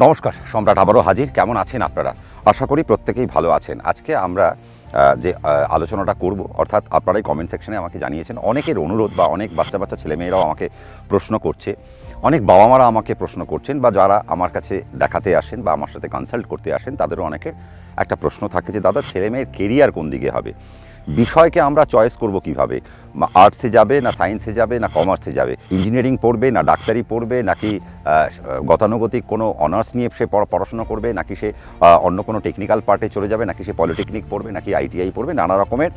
নমস্কার, সম্রাট আবারও হাজির। কেমন আছেন আপনারা? আশা করি প্রত্যেকেই ভালো আছেন। আজকে আমরা যে আলোচনাটা করব, অর্থাৎ আপনারাই কমেন্ট সেকশনে আমাকে জানিয়েছেন, অনেকের অনুরোধ বা অনেক বাচ্চা বাচ্চা ছেলেমেয়েরাও আমাকে প্রশ্ন করছে, অনেক বাবা মারা আমাকে প্রশ্ন করছেন, বা যারা আমার কাছে দেখাতে আসেন বা আমার সাথে কনসাল্ট করতে আসেন তাদেরও অনেকের একটা প্রশ্ন থাকে যে দাদা, ছেলেমেয়ের কেরিয়ার কোন দিকে হবে, বিষয়কে আমরা চয়েস করব কিভাবে, আর্টসে যাবে না সায়েন্সে যাবে না কমার্সে যাবে, ইঞ্জিনিয়ারিং পড়বে না ডাক্তারি পড়বে, নাকি গতানুগতিক কোনো অনার্স নিয়ে সে পড়াশোনা করবে, নাকি সে অন্য কোনো টেকনিক্যাল পার্টে চলে যাবে, নাকি সে পলিটেকনিক পড়বে, নাকি আইটিআই পড়বে, নানা রকমের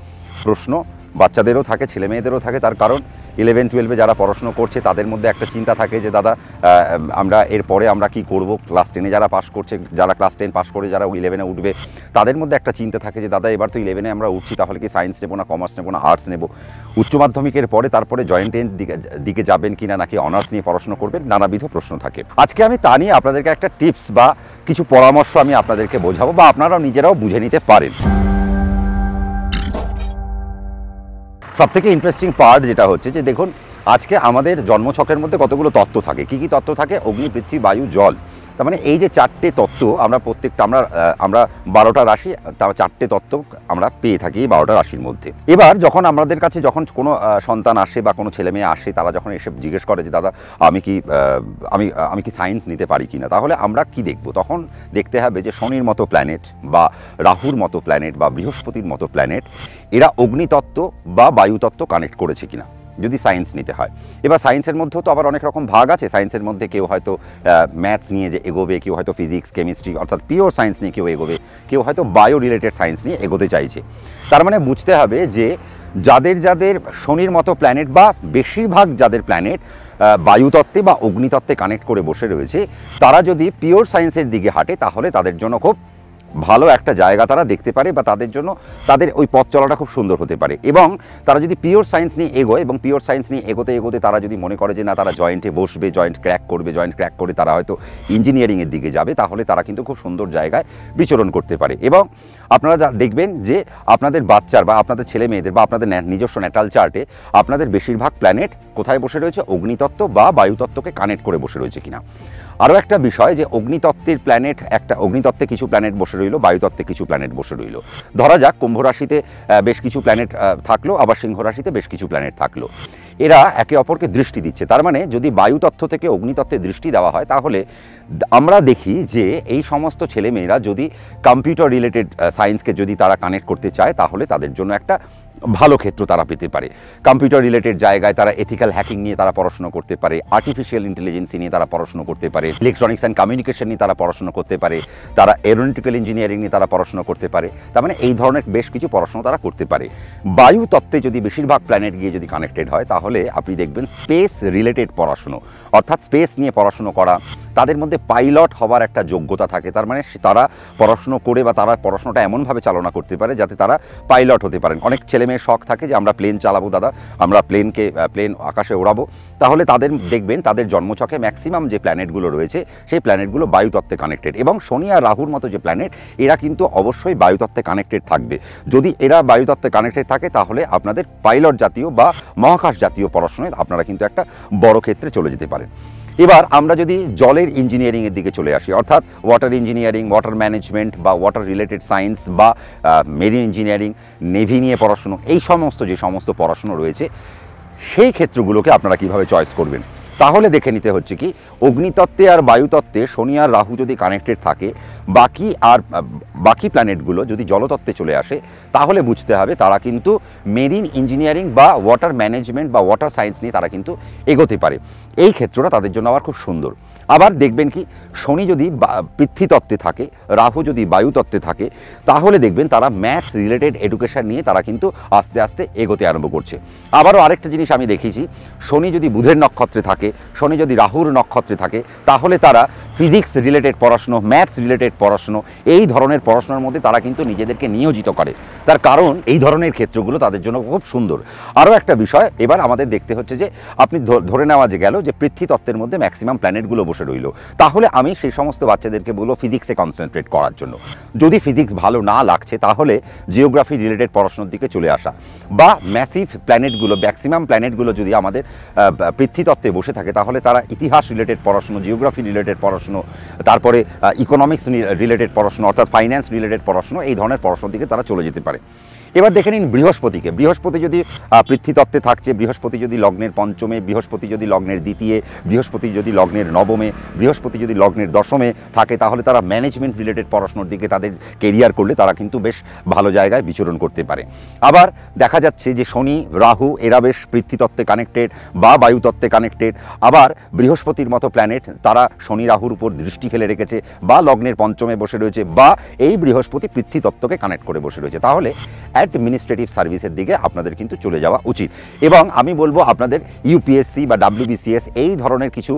প্রশ্ন বাচ্চাদেরও থাকে, ছেলে মেয়েদেরও থাকে। তার কারণ 11-12 যারা পড়াশুনো করছে তাদের মধ্যে একটা চিন্তা থাকে যে দাদা, আমরা এরপরে আমরা কি করব, ক্লাস 10 যারা পাস করছে, যারা ক্লাস 10 পাস করে যারা 11-এ উঠবে, তাদের মধ্যে একটা চিন্তা থাকে যে দাদা, এবার তো 11-এ আমরা উঠছি, তাহলে কি সায়েন্স নেবো না কমার্স নেবো না আর্টস নেবো, উচ্চ মাধ্যমিকের পরে তারপরে জয়েন্ট দিকে যাবেন কিনা, নাকি অনার্স নিয়ে পড়াশোনা করবেন, নানাবিধ প্রশ্ন থাকে। আজকে আমি তা নিয়ে আপনাদেরকে একটা টিপস বা কিছু পরামর্শ আমি আপনাদেরকে বোঝাবো, বা আপনারাও নিজেরাও বুঝে নিতে পারেন। সবথেকে ইন্টারেস্টিং পার্ট যেটা হচ্ছে যে দেখুন, আজকে আমাদের জন্মছকের মধ্যে কতগুলো তত্ত্ব থাকে। কী কী তত্ত্ব থাকে? অগ্নি, পৃথিবী, বায়ু, জল। তার মানে এই যে 4টে তত্ত্ব আমরা প্রত্যেকটা আমরা 12টা রাশি, তার 4টে তত্ত্ব আমরা পেয়ে থাকি এই 12টা রাশির মধ্যে। এবার যখন আমাদের কাছে যখন কোনো সন্তান আসে বা কোনো ছেলে মেয়ে আসে, তারা যখন এসে জিজ্ঞেস করে যে দাদা, আমি কি সায়েন্স নিতে পারি কিনা, তাহলে আমরা কি দেখব? তখন দেখতে হবে যে শনির মতো প্ল্যানেট বা রাহুর মতো প্ল্যানেট বা বৃহস্পতির মতো প্ল্যানেট, এরা অগ্নিতত্ত্ব বা বায়ুতত্ত্ব কানেক্ট করেছে কিনা, যদি সায়েন্স নিতে হয়। এবার সায়েন্সের মধ্যেও তো আবার অনেক রকম ভাগ আছে। সায়েন্সের মধ্যে কেউ হয়তো ম্যাথস নিয়ে যে এগোবে, কেউ হয়তো ফিজিক্স কেমিস্ট্রি অর্থাৎ পিওর সায়েন্স নিয়ে কেউ এগোবে, কেউ হয়তো বায়ো রিলেটেড সায়েন্স নিয়ে এগোতে চাইছে। তার মানে বুঝতে হবে যে যাদের যাদের শনির মতো প্ল্যানেট বা বেশিরভাগ যাদের প্ল্যানেট বায়ুতত্ত্বে বা অগ্নিতত্ত্বে কানেক্ট করে বসে রয়েছে, তারা যদি পিওর সায়েন্সের দিকে হাঁটে তাহলে তাদের জন্য খুব ভালো একটা জায়গা তারা দেখতে পারে, বা তাদের জন্য তাদের ওই পথ চলাটা খুব সুন্দর হতে পারে। এবং তারা যদি পিওর সায়েন্স নিয়ে এগোয় এবং পিওর সায়েন্স নিয়ে এগোতে এগোতে তারা যদি মনে করে যে না, তারা জয়েন্টে বসবে, জয়েন্ট ক্র্যাক করবে, জয়েন্ট ক্র্যাক করে তারা হয়তো ইঞ্জিনিয়ারিংয়ের দিকে যাবে, তাহলে তারা কিন্তু খুব সুন্দর জায়গায় বিচরণ করতে পারে। এবং আপনারা দেখবেন যে আপনাদের বাচ্চার বা আপনাদের ছেলে মেয়েদের বা আপনাদের নিজস্ব ন্যাটাল চার্টে আপনাদের বেশিরভাগ প্ল্যানেট কোথায় বসে রয়েছে? অগ্নিতত্ত্ব বা বায়ুতত্ত্বকে কানেক্ট করে বসে রয়েছে কিনা। আরও একটা বিষয় যে অগ্নিতত্ত্বের প্ল্যানেট, একটা অগ্নিতত্ত্বে কিছু প্ল্যানেট বসে রইল, বায়ুতত্ত্বে কিছু প্ল্যানেট বসে রইল। ধরা যাক কুম্ভ রাশিতে বেশ কিছু প্ল্যানেট থাকলো, আবার সিংহ রাশিতে বেশ কিছু প্ল্যানেট থাকলো। এরা একে অপরকে দৃষ্টি দিচ্ছে। তার মানে যদি বায়ুতত্ত্ব থেকে অগ্নিতত্ত্বে দৃষ্টি দেওয়া হয়, তাহলে আমরা দেখি যে এই সমস্ত ছেলেমেয়েরা যদি কম্পিউটার রিলেটেড সায়েন্সকে যদি তারা কানেক্ট করতে চায়, তাহলে তাদের জন্য একটা ভালো ক্ষেত্র তারা পেতে পারে। কম্পিউটার রিলেটেড জায়গায় তারা এথিক্যাল হ্যাকিং নিয়ে তারা পড়াশোনা করতে পারে, আর্টিফিশিয়াল ইন্টেলিজেন্স নিয়ে তারা পড়াশোনা করতে পারে, ইলেকট্রনিক্স অ্যান্ড কমিউনিকেশন নিয়ে তারা পড়াশোনা করতে পারে, তারা এরোনটিক্যাল ইঞ্জিনিয়ারিং নিয়ে তারা পড়াশোনা করতে পারে। তার মানে এই ধরনের বেশ কিছু পড়াশোনা তারা করতে পারে। বায়ু তত্ত্বে যদি বেশিরভাগ প্ল্যানেট গিয়ে যদি কানেক্টেড হয়, তাহলে আপনি দেখবেন স্পেস রিলেটেড পড়াশুনো, অর্থাৎ স্পেস নিয়ে পড়াশুনো করা, তাদের মধ্যে পাইলট হওয়ার একটা যোগ্যতা থাকে। তার মানে তারা পড়াশুনো করে বা তারা পড়াশোনাটা এমনভাবে চালনা করতে পারে যাতে তারা পাইলট হতে পারেন। অনেক ছেলে মেয়ের শখ থাকে যে আমরা প্লেন চালাবো দাদা, আমরা প্লেন আকাশে ওড়াবো। তাহলে তাদের দেখবেন তাদের জন্মছকে ম্যাক্সিমাম যে প্ল্যানেটগুলো রয়েছে সেই প্ল্যানেটগুলো বায়ুতত্ত্বে কানেক্টেড। এবং শনি আর রাহুর মতো যে প্ল্যানেট, এরা কিন্তু অবশ্যই বায়ুতত্ত্বে কানেক্টেড থাকবে। যদি এরা বায়ুতত্ত্বে কানেক্টেড থাকে, তাহলে আপনাদের পাইলট জাতীয় বা মহাকাশ জাতীয় পড়াশোনায় আপনারা কিন্তু একটা বড় ক্ষেত্রে চলে যেতে পারেন। এবার আমরা যদি জলের ইঞ্জিনিয়ারিংয়ের দিকে চলে আসি, অর্থাৎ ওয়াটার ইঞ্জিনিয়ারিং, ওয়াটার ম্যানেজমেন্ট বা ওয়াটার রিলেটেড সায়েন্স বা মেরিন ইঞ্জিনিয়ারিং, নেভি নিয়ে পড়াশুনো, এই যে সমস্ত পড়াশুনো রয়েছে, সেই ক্ষেত্রগুলোকে আপনারা কিভাবে চয়েস করবেন? তাহলে দেখে নিতে হচ্ছে কি, অগ্নিতত্ত্বে আর বায়ুতত্ত্বে শনি আর রাহু যদি কানেক্টেড থাকে, বাকি প্ল্যানেটগুলো যদি জলতত্ত্বে চলে আসে, তাহলে বুঝতে হবে তারা কিন্তু মেরিন ইঞ্জিনিয়ারিং বা ওয়াটার ম্যানেজমেন্ট বা ওয়াটার সায়েন্স নিয়ে তারা কিন্তু এগোতে পারে। এই ক্ষেত্রটা তাদের জন্য আবার খুব সুন্দর। আবার দেখবেন কি, শনি যদি পৃথ্বীতত্ত্বে থাকে, রাহু যদি বায়ুতত্ত্বে থাকে, তাহলে দেখবেন তারা ম্যাথস রিলেটেড এডুকেশন নিয়ে তারা কিন্তু আস্তে আস্তে এগোতে আরম্ভ করছে। আবারও আরেকটা জিনিস আমি দেখেছি, শনি যদি বুধের নক্ষত্রে থাকে, শনি যদি রাহুর নক্ষত্রে থাকে, তাহলে তারা ফিজিক্স রিলেটেড পড়াশুনো, ম্যাথস রিলেটেড পড়াশুনো, এই ধরনের পড়াশোনার মধ্যে তারা কিন্তু নিজেদেরকে নিয়োজিত করে। তার কারণ এই ধরনের ক্ষেত্রগুলো তাদের জন্য খুব সুন্দর। আরও একটা বিষয় এবার আমাদের দেখতে হচ্ছে যে, আপনি ধরে নেওয়া যে গেল যে পৃথ্বীতত্ত্বের মধ্যে ম্যাক্সিমাম প্ল্যানেটগুলো বসে বসে রইল, তাহলে আমি সেই সমস্ত বাচ্চাদেরকে বলবো ফিজিক্সে কনসেন্ট্রেট করার জন্য। যদি ফিজিক্স ভালো না লাগছে তাহলে জিওগ্রাফি রিলেটেড পড়াশোনার দিকে চলে আসা, বা ম্যাসিভ প্ল্যানেটগুলো, ম্যাক্সিমাম প্ল্যানেটগুলো যদি আমাদের পৃথ্বীতত্ত্বে বসে থাকে তাহলে তারা ইতিহাস রিলেটেড পড়াশুনো, জিওগ্রাফি রিলেটেড পড়াশুনো, তারপরে ইকোনমিক্স রিলেটেড পড়াশুনো অর্থাৎ ফাইন্যান্স রিলেটেড পড়াশুনো, এই ধরনের পড়াশোনার দিকে তারা চলে যেতে পারে। এবার দেখে নিন বৃহস্পতিকে। বৃহস্পতি যদি পৃথ্বীতত্ত্বে থাকছে, বৃহস্পতি যদি লগ্নের পঞ্চমে, বৃহস্পতি যদি লগ্নের দ্বিতীয়, বৃহস্পতি যদি লগ্নের নবমে, বৃহস্পতি যদি লগ্নের দশমে থাকে, তাহলে তারা ম্যানেজমেন্ট রিলেটেড পড়াশোনার দিকে তাদের কেরিয়ার করলে তারা কিন্তু বেশ ভালো জায়গায় বিচরণ করতে পারে। আবার দেখা যাচ্ছে যে শনি রাহু এরা বেশ পৃথ্বীতত্ত্বে কানেক্টেড বা বায়ুতত্ত্বে কানেক্টেড। আবার বৃহস্পতির মতো প্ল্যানেট তারা শনি রাহুর উপর দৃষ্টি ফেলে রেখেছে বা লগ্নের পঞ্চমে বসে রয়েছে, বা এই বৃহস্পতি পৃথ্বীতত্ত্বকে কানেক্ট করে বসে রয়েছে, তাহলে অ্যাডমিনিস্ট্রেটিভ সার্ভিসের দিকে আপনাদের কিন্তু চলে যাওয়া উচিত। এবং আমি বলবো আপনাদের ইউপিএসসি বা WBCS এই ধরনের কিছু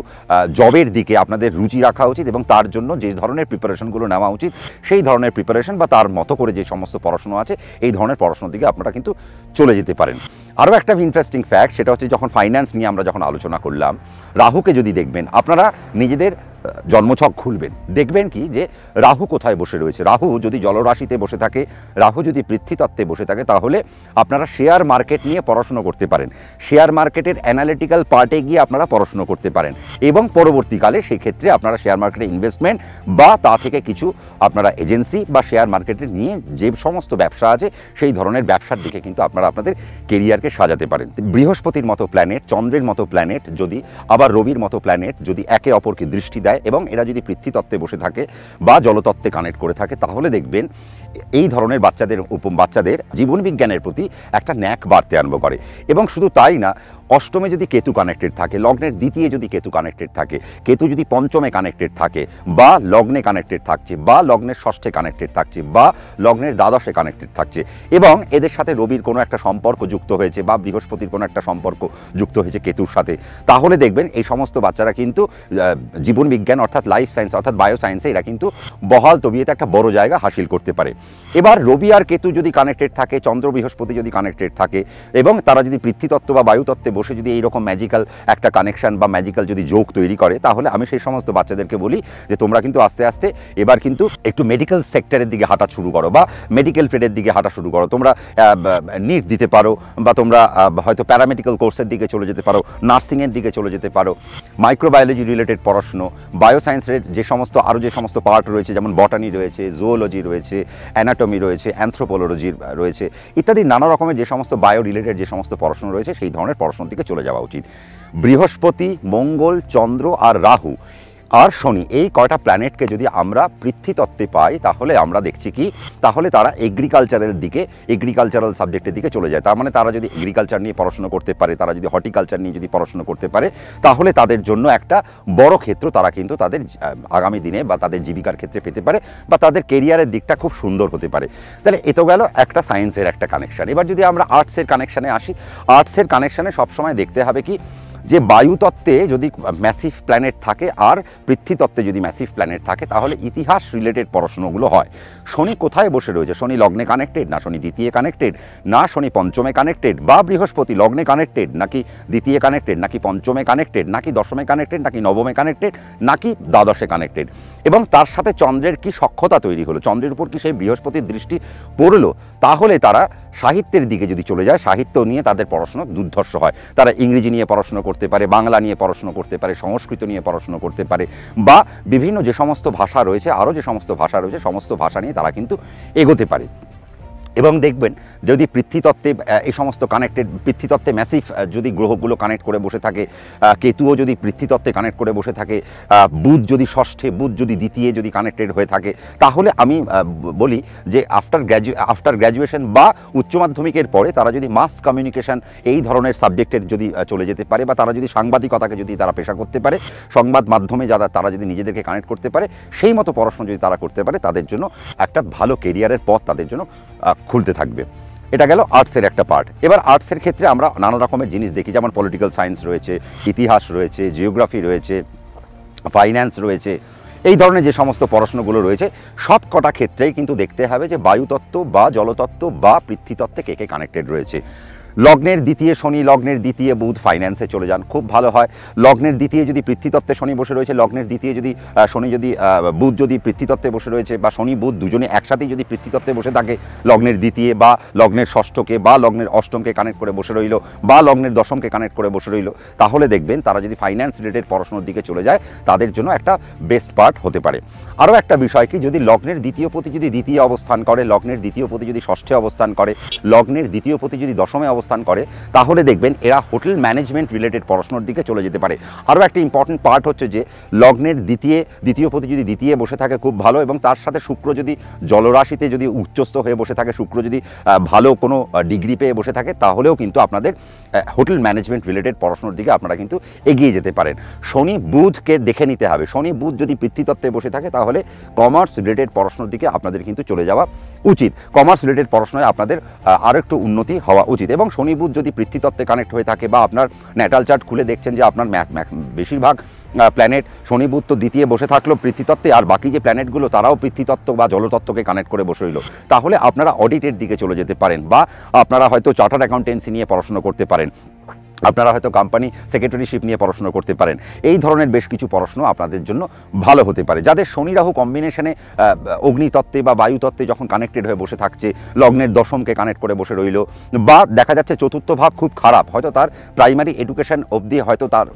জবের দিকে আপনাদের রুচি রাখা উচিত, এবং তার জন্য যে ধরনের প্রিপারেশনগুলো নেওয়া উচিত সেই ধরনের প্রিপারেশন বা তার মতো করে যে সমস্ত পড়াশোনা আছে এই ধরনের পড়াশোনার দিকে আপনারা কিন্তু চলে যেতে পারেন। আরও একটা ইন্টারেস্টিং ফ্যাক্ট, সেটা হচ্ছে যখন ফাইন্যান্স নিয়ে আমরা যখন আলোচনা করলাম, রাহুকে যদি দেখবেন, আপনারা নিজেদের জন্মছক খুলবেন, দেখবেন কি যে রাহু কোথায় বসে রয়েছে। রাহু যদি জলরাশিতে বসে থাকে, রাহু যদি পৃথ্বীতত্ত্বে বসে থাকে, তাহলে আপনারা শেয়ার মার্কেট নিয়ে পড়াশুনো করতে পারেন, শেয়ার মার্কেটের অ্যানালিটিক্যাল পার্টে গিয়ে আপনারা পড়াশুনো করতে পারেন, এবং পরবর্তীকালে সেই ক্ষেত্রে আপনারা শেয়ার মার্কেটে ইনভেস্টমেন্ট বা তা থেকে কিছু আপনারা এজেন্সি বা শেয়ার মার্কেটে নিয়ে যে সমস্ত ব্যবসা আছে সেই ধরনের ব্যবসার দিকে কিন্তু আপনারা আপনাদের কেরিয়ারকে সাজাতে পারেন। বৃহস্পতির মতো প্ল্যানেট, চন্দ্রের মতো প্ল্যানেট যদি, আবার রবির মতো প্ল্যানেট যদি একে অপরকে দৃষ্টি দেয় এবং এরা যদি পৃথ্বীতত্ত্বে বসে থাকে বা জলতত্ত্বে কানেক্ট করে থাকে, তাহলে দেখবেন এই ধরনের বাচ্চাদের জীবন বিজ্ঞানের প্রতি একটা ন্যাক বাড়তে আরম্ভ করে। এবং শুধু তাই না, অষ্টমে যদি কেতু কানেক্টেড থাকে, লগ্নের দ্বিতীয় যদি কেতু কানেক্টেড থাকে, কেতু যদি পঞ্চমে কানেক্টেড থাকে বা লগ্নে কানেক্টেড থাকছে, বা লগ্নের ষষ্ঠে কানেক্টেড থাকছে, বা লগ্নের দ্বাদশে কানেক্টেড থাকছে, এবং এদের সাথে রবির কোনো একটা সম্পর্ক যুক্ত হয়েছে বা বৃহস্পতির কোনো একটা সম্পর্ক যুক্ত হয়েছে কেতুর সাথে, তাহলে দেখবেন এই সমস্ত বাচ্চারা কিন্তু জীবন বিজ্ঞান অর্থাৎ লাইফ সায়েন্স অর্থাৎ বায়ো সায়েন্সে এরা কিন্তু বহাল তবিয়তে একটা বড় জায়গা হাসিল করতে পারে। এবার রবি আর কেতু যদি কানেক্টেড থাকে, চন্দ্র বৃহস্পতি যদি কানেক্টেড থাকে, এবং তারা যদি পৃথ্বীতত্ত্ব বা বায়ুতত্ত্বে বসে যদি এইরকম ম্যাজিক্যাল একটা কানেকশন বা ম্যাজিক্যাল যদি যোগ তৈরি করে, তাহলে আমি সেই সমস্ত বাচ্চাদেরকে বলি যে তোমরা কিন্তু আস্তে আস্তে এবার কিন্তু একটু মেডিকেল সেক্টরের দিকে হাঁটা শুরু করো বা মেডিকেল ফিল্ডের দিকে হাঁটা শুরু করো। তোমরা নিট দিতে পারো, বা তোমরা হয়তো প্যারামেডিক্যাল কোর্সের দিকে চলে যেতে পারো, নার্সিংয়ের দিকে চলে যেতে পারো, মাইক্রোবায়োলজি রিলেটেড পড়াশুনো, বায়োসায়েন্সের যে সমস্ত আরও যে সমস্ত পার্ট রয়েছে, যেমন বটানি রয়েছে, জুওলজি রয়েছে, অ্যানাটমি রয়েছে, অ্যানথ্রোপোলজি রয়েছে, ইত্যাদি নানা রকমের যে সমস্ত বায়ো রিলেটেড যে সমস্ত পড়াশোনা রয়েছে সেই ধরনের পড়াশোনার দিকে চলে যাওয়া উচিত। বৃহস্পতি, মঙ্গল, চন্দ্র আর রাহু আর শনি এই কয়টা প্ল্যানেটকে যদি আমরা পৃথ্বীতত্ত্বে পাই, তাহলে আমরা দেখছি কি, তাহলে তারা এগ্রিকালচারের দিকে, এগ্রিকালচারাল সাবজেক্টের দিকে চলে যায়। তার মানে তারা যদি এগ্রিকালচার নিয়ে পড়াশোনা করতে পারে, তারা যদি হর্টিকালচার নিয়ে যদি পড়াশোনা করতে পারে, তাহলে তাদের জন্য একটা বড় ক্ষেত্র তারা কিন্তু তাদের আগামী দিনে বা তাদের জীবিকার ক্ষেত্রে পেতে পারে, বা তাদের কেরিয়ারের দিকটা খুব সুন্দর হতে পারে। তাহলে এ তো গেল একটা সায়েন্সের একটা কানেকশান। এবার যদি আমরা আর্টসের কানেকশানে আসি, আর্টসের কানেকশানে সবসময় দেখতে হবে কি যে বায়ুতত্ত্বে যদি ম্যাসিভ প্ল্যানেট থাকে আর পৃথ্বীতত্ত্বে যদি ম্যাসিভ প্ল্যানেট থাকে, তাহলে ইতিহাস রিলেটেড পড়াশোনাগুলো হয়। শনি কোথায় বসে রয়েছে, শনি লগ্নে কানেক্টেড না শনি দ্বিতীয় কানেক্টেড, না শনি পঞ্চমে কানেক্টেড, বা বৃহস্পতি লগ্নে কানেক্টেড নাকি দ্বিতীয় কানেক্টেড, নাকি পঞ্চমে কানেক্টেড, নাকি দশমে কানেক্টেড, নাকি নবমে কানেক্টেড, নাকি দ্বাদশে কানেক্টেড, এবং তার সাথে চন্দ্রের কি সখ্যতা তৈরি হলো, চন্দ্রের উপর কি সেই বৃহস্পতির দৃষ্টি পড়লো, তাহলে তারা সাহিত্যের দিকে যদি চলে যায়, সাহিত্য নিয়ে তাদের পড়াশোনা দুর্ধর্ষ হয়। তারা ইংরেজি নিয়ে পড়াশোনা করতে পারে, বাংলা নিয়ে পড়াশোনা করতে পারে, সংস্কৃত নিয়ে পড়াশোনা করতে পারে, বা বিভিন্ন যে সমস্ত ভাষা রয়েছে, আরও যে সমস্ত ভাষা রয়েছে, সমস্ত ভাষা নিয়ে তারা কিন্তু এগোতে পারে। এবং দেখবেন যদি পৃথ্বীতত্ত্বে এই সমস্ত কানেক্টেড, পৃথ্বীতত্ত্বে ম্যাসিভ যদি গ্রহগুলো কানেক্ট করে বসে থাকে, কেতুও যদি পৃথ্বীতত্ত্বে কানেক্ট করে বসে থাকে, বুধ যদি ষষ্ঠে, বুধ যদি দ্বিতীয় যদি কানেক্টেড হয়ে থাকে, তাহলে আমি বলি যে আফটার গ্র্যাজুয়েশন বা উচ্চ মাধ্যমিকের পরে তারা যদি মাস কমিউনিকেশন এই ধরনের সাবজেক্টের যদি চলে যেতে পারে, বা তারা যদি সাংবাদিকতাকে যদি তারা পেশা করতে পারে, সংবাদ মাধ্যমে যারা তারা যদি নিজেদেরকে কানেক্ট করতে পারে, সেই মতো পড়াশোনা যদি তারা করতে পারে, তাদের জন্য একটা ভালো কেরিয়ারের পথ তাদের জন্য খুলতে থাকবে। এটা গেল আর্টসের একটা পার্ট। এবার আর্টসের ক্ষেত্রে আমরা নানা রকমের জিনিস দেখি, যেমন পলিটিক্যাল সায়েন্স রয়েছে, ইতিহাস রয়েছে, জিওগ্রাফি রয়েছে, ফাইন্যান্স রয়েছে, এই ধরনের যে সমস্ত পড়াশোনাগুলো রয়েছে সব কটা ক্ষেত্রেই কিন্তু দেখতে হবে যে বায়ুতত্ত্ব বা জলতত্ত্ব বা পৃথ্বীতত্ত্বে কে কে কানেক্টেড রয়েছে। লগ্নের দ্বিতীয় শনি, লগ্নের দ্বিতীয় বুধ ফাইন্যান্সে চলে যান, খুব ভালো হয়। লগ্নের দ্বিতীয় যদি পৃথ্বীতত্ত্বে শনি বসে রয়েছে, লগ্নের দ্বিতীয় যদি শনি যদি বুধ যদি পৃথ্বীতত্ত্বে বসে রয়েছে, বা শনি বুধ দুজনে একসাথেই যদি পৃথ্বীতত্ত্বে বসে থাকে, লগ্নের দ্বিতীয় বা লগ্নের ষষ্ঠকে বা লগ্নের অষ্টমকে কানেক্ট করে বসে রইল, বা লগ্নের দশমকে কানেক্ট করে বসে রইল, তাহলে দেখবেন তারা যদি ফাইন্যান্স রিলেটেড পড়াশোনার দিকে চলে যায় তাদের জন্য একটা বেস্ট পার্ট হতে পারে। আরও একটা বিষয় কি, যদি লগ্নের দ্বিতীয় পতি যদি দ্বিতীয় অবস্থান করে, লগ্নের দ্বিতীয় পতি যদি ষষ্ঠে অবস্থান করে, লগ্নের দ্বিতীয় পতি যদি দশমে অবস্থান করে, তাহলে দেখবেন এরা হোটেল ম্যানেজমেন্ট রিলেটেড পড়াশোনার দিকে চলে যেতে পারে। আরও একটা ইম্পর্টেন্ট পার্ট হচ্ছে যে লগ্নের দ্বিতীয় পতি যদি দ্বিতীয় বসে থাকে খুব ভালো, এবং তার সাথে শুক্র যদি জলরাশিতে যদি উচ্চস্থ হয়ে বসে থাকে, শুক্র যদি ভালো কোনো ডিগ্রি পেয়ে বসে থাকে, তাহলেও কিন্তু আপনাদের হোটেল ম্যানেজমেন্ট রিলেটেড পড়াশোনার দিকে আপনারা কিন্তু এগিয়ে যেতে পারেন। শনি বুধকে দেখে নিতে হবে, শনি বুধ যদি পৃথ্বীতত্ত্বে বসে থাকে তাহলে কমার্স রিলেটেড পড়াশোনার দিকে আপনাদের কিন্তু চলে যাওয়া উচিত। কমার্স রিলেটেড পড়াশোনায় আপনাদের আরও একটু উন্নতি হওয়া উচিত। এবং শনি বুধ যদি পৃথ্বীতত্ত্বে কানেক্ট হয়ে থাকে, বা আপনার ন্যাটাল চার্ট খুলে দেখছেন যে আপনার বেশিরভাগ প্ল্যানেট শনি বুধ তো দ্বিতীয় বসে থাকলো পৃথ্বীতত্ত্বে, আর বাকি যে প্ল্যানেটগুলো তারাও পৃথ্বীতত্ত্ব বা জলতত্ত্বকে কানেক্ট করে বসে রইল, তাহলে আপনারা অডিটের দিকে চলে যেতে পারেন, বা আপনারা হয়তো চার্টার্ড অ্যাকাউন্টেন্সি নিয়ে পড়াশোনা করতে পারেন, আপনারা হয়তো কোম্পানি সেক্রেটারিশিপ নিয়ে পড়াশোনা করতে পারেন। এই ধরনের বেশ কিছু পড়াশোনা আপনাদের জন্য ভালো হতে পারে। যাদের শনি রাহু কম্বিনেশনে অগ্নিতত্ত্বে বা বায়ুতত্ত্বে যখন কানেক্টেড হয়ে বসে থাকছে, লগ্নের দশমকে কানেক্ট করে বসে রইল, বা দেখা যাচ্ছে চতুর্থ ভাব খুব খারাপ, হয়তো তার প্রাইমারি এডুকেশন অবধি হয়তো তার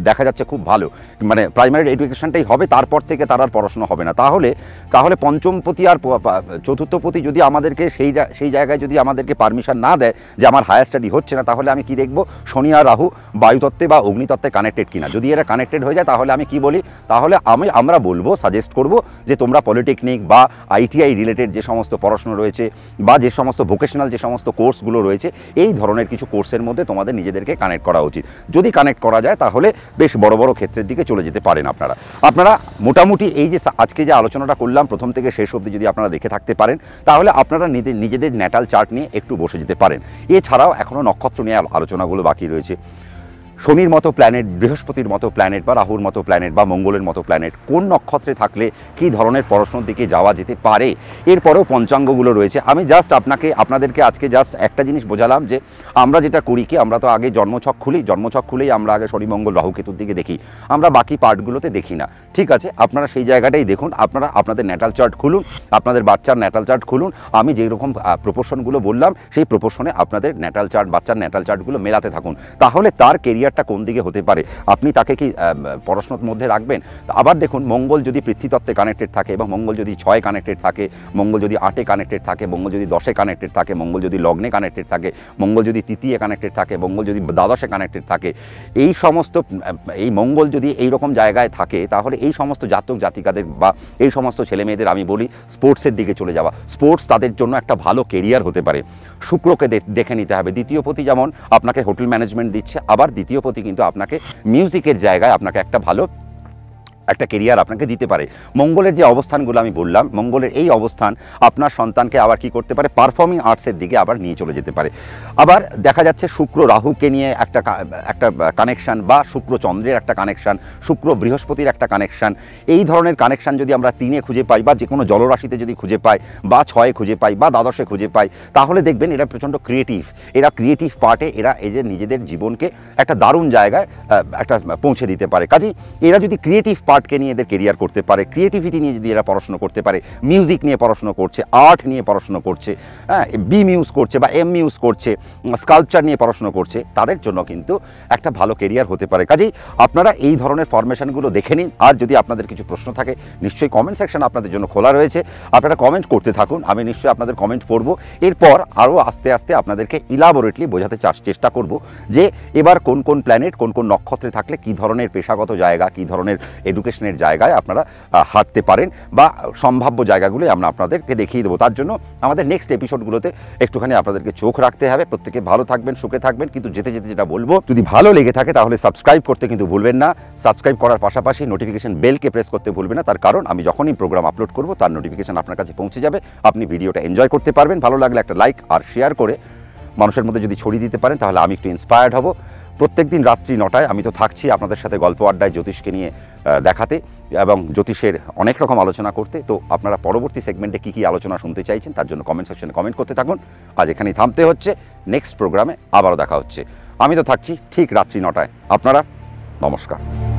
দেখা যাচ্ছে খুব ভালো, মানে প্রাইমারি এডুকেশনটাই হবে, তারপর থেকে তার আর পড়াশোনা হবে না, তাহলে পঞ্চমপতি আর চতুর্থপতি যদি আমাদেরকে সেই জায়গায় যদি আমাদেরকে পারমিশন না দেয় যে আমার হায়ার স্টাডি হচ্ছে না, তাহলে আমি কি দেখব শনি আর রাহু বায়ুতত্ত্বে বা অগ্নিতত্ত্বে কানেক্টেড কিনা। যদি এরা কানেক্টেড হয়ে যায় তাহলে আমি কি বলি, তাহলে আমরা বলবো, সাজেস্ট করব যে তোমরা পলিটেকনিক বা আইটিআই রিলেটেড যে সমস্ত পড়াশোনা রয়েছে, বা যে সমস্ত ভোকেশনাল যে সমস্ত কোর্সগুলো রয়েছে, এই ধরনের কিছু কোর্সের মধ্যে তোমাদের নিজেদেরকে কানেক্ট করা উচিত। যদি কানেক্ট করা যায় তাহলে বেশ বড় বড় ক্ষেত্রের দিকে চলে যেতে পারেন আপনারা মোটামুটি এই যে আজকে যে আলোচনাটা করলাম প্রথম থেকে শেষ অবধি যদি আপনারা দেখে থাকতে পারেন, তাহলে আপনারা নিজেদের ন্যাটাল চার্ট নিয়ে একটু বসে যেতে পারেন। এছাড়াও এখনও নক্ষত্র নিয়ে আলোচনাগুলো বাকি রয়েছে। শনির মতো প্ল্যানেট, বৃহস্পতির মতো প্ল্যানেট, বা রাহুর মতো প্ল্যানেট, বা মঙ্গলের মতো প্ল্যানেট কোন নক্ষত্রে থাকলে কী ধরনের পড়াশোনার দিকে যাওয়া যেতে পারে, এরপরেও পঞ্চাঙ্গগুলো রয়েছে। আমি জাস্ট আপনাদেরকে আজকে জাস্ট একটা জিনিস বোঝালাম যে আমরা যেটা করি কি, আমরা তো আগে জন্মছক খুলেই আমরা আগে শনি মঙ্গল রাহু কেতুর দিকে দেখি, আমরা বাকি পার্টগুলোতে দেখি না। ঠিক আছে, আপনারা সেই জায়গাটাই দেখুন, আপনারা আপনাদের ন্যাটাল চার্ট খুলুন, আপনাদের বাচ্চার ন্যাটাল চার্ট খুলুন, আমি যেই রকম প্রপোর্শনগুলো বললাম সেই প্রপোর্শনে আপনাদের ন্যাটাল চার্ট, বাচ্চার ন্যাটাল চার্টগুলো মেলাতে থাকুন, তাহলে তার কেরিয়ার কোন দিকে হতে পারে আপনি তাকে কি পড়াশোনার মধ্যে রাখবেন। আবার দেখুন, মঙ্গল যদি পৃথ্বীতত্ত্বে কানেক্টেড থাকে, এবং মঙ্গল যদি 6 কানেক্টেড থাকে, মঙ্গল যদি 8 কানেক্টেড থাকে, মঙ্গল যদি 10 কানেক্টেড থাকে, মঙ্গল যদি লগ্নে কানেক্টেড থাকে, মঙ্গল যদি তৃতীয় কানেক্টেড থাকে, মঙ্গল যদি দ্বাদশে কানেক্টেড থাকে, এই মঙ্গল যদি এইরকম জায়গায় থাকে, তাহলে এই সমস্ত জাতক জাতিকাদের বা এই সমস্ত ছেলেমেয়েদের আমি বলি স্পোর্টসের দিকে চলে যাওয়া, স্পোর্টস তাদের জন্য একটা ভালো কেরিয়ার হতে পারে। শুক্রকে দেখে নিতে হবে, দ্বিতীয় পতি যেমন আপনাকে হোটেল ম্যানেজমেন্ট দিচ্ছে, আবার দ্বিতীয় পতি কিন্তু আপনাকে মিউজিকের জায়গায় আপনাকে একটা ভালো একটা কেরিয়ার আপনাকে দিতে পারে। মঙ্গলের যে অবস্থানগুলো আমি বললাম, মঙ্গলের এই অবস্থান আপনার সন্তানকে আবার কি করতে পারে, পারফর্মিং আর্টসের দিকে আবার নিয়ে চলে যেতে পারে। আবার দেখা যাচ্ছে শুক্র রাহুকে নিয়ে একটা কানেকশান, বা শুক্র চন্দ্রের একটা কানেকশান, শুক্র বৃহস্পতির একটা কানেকশান, এই ধরনের কানেকশান যদি আমরা 3-এ খুঁজে পাই, বা যে কোনো জলরাশিতে যদি খুঁজে পাই, বা 6-এ খুঁজে পাই, বা দ্বাদশে খুঁজে পাই, তাহলে দেখবেন এরা প্রচণ্ড ক্রিয়েটিভ, এরা ক্রিয়েটিভ পার্টে এরা এই যে নিজেদের জীবনকে একটা দারুণ জায়গায় একটা পৌঁছে দিতে পারে। কাজেই এরা যদি ক্রিয়েটিভ পার্টকে নিয়ে এদের কেরিয়ার করতে পারে, ক্রিয়েটিভিটি নিয়ে যদি এরা পড়াশোনা করতে পারে, মিউজিক নিয়ে পড়াশোনা করছে, আর্ট নিয়ে পড়াশোনা করছে, বি মিউজ করছে বা এম মিউজ করছে, স্কাল্পচার নিয়ে পড়াশোনা করছে, তাদের জন্য কিন্তু একটা ভালো কেরিয়ার হতে পারে। কাজেই আপনারা এই ধরনের ফরমেশনগুলো দেখে নিন। আর যদি আপনাদের কিছু প্রশ্ন থাকে, নিশ্চয়ই কমেন্ট সেকশন আপনাদের জন্য খোলা রয়েছে, আপনারা কমেন্ট করতে থাকুন, আমি নিশ্চয়ই আপনাদের কমেন্ট পড়ব। এরপর আরও আস্তে আস্তে আপনাদেরকে ইলাবোরেটলি বোঝাতে চেষ্টা করব যে এবার কোন কোন প্ল্যানেট কোন কোন নক্ষত্রে থাকলে কী ধরনের পেশাগত জায়গা, কী ধরনের এডুকেশনের জায়গায় আপনারা হাঁটতে পারেন, বা সম্ভাব্য জায়গাগুলি আমরা আপনাদেরকে দেখিয়ে দেবো। তার জন্য আমাদের নেক্সট এপিসোডগুলোতে একটুখানি আপনাদেরকে চোখ রাখতে হবে। প্রত্যেকে ভালো থাকবেন, সুখে থাকবেন, কিন্তু যেতে যেতে যেটা বলবো, যদি ভালো লেগে থাকে তাহলে সাবস্ক্রাইব করতে কিন্তু ভুলবেন না। সাবস্ক্রাইব করার পাশাপাশি নোটিফিকেশন বেলকে প্রেস করতে ভুলবেন না, তার কারণ আমি যখনই প্রোগ্রাম আপলোড করব তার নোটিফিকেশন আপনার কাছে পৌঁছে যাবে, আপনি ভিডিওটা এনজয় করতে পারবেন। ভালো লাগলে একটা লাইক আর শেয়ার করে মানুষের মধ্যে যদি ছড়িয়ে দিতে পারেন তাহলে আমি একটু ইন্সপায়ার্ড হব। প্রত্যেক দিন রাত্রি 9টায় আমি তো থাকছি আপনাদের সাথে গল্প আড্ডায় জ্যোতিষকে নিয়ে দেখাতে, এবং জ্যোতিষের অনেক রকম আলোচনা করতে। তো আপনারা পরবর্তী সেগমেন্টে কী কী আলোচনা শুনতে চাইছেন তার জন্য কমেন্ট সেকশনে কমেন্ট করতে থাকুন। আজ এখানেই থামতে হচ্ছে, নেক্সট প্রোগ্রামে আবারও দেখা হচ্ছে। আমি তো থাকছি ঠিক রাত্রি 9টায়। আপনারা নমস্কার।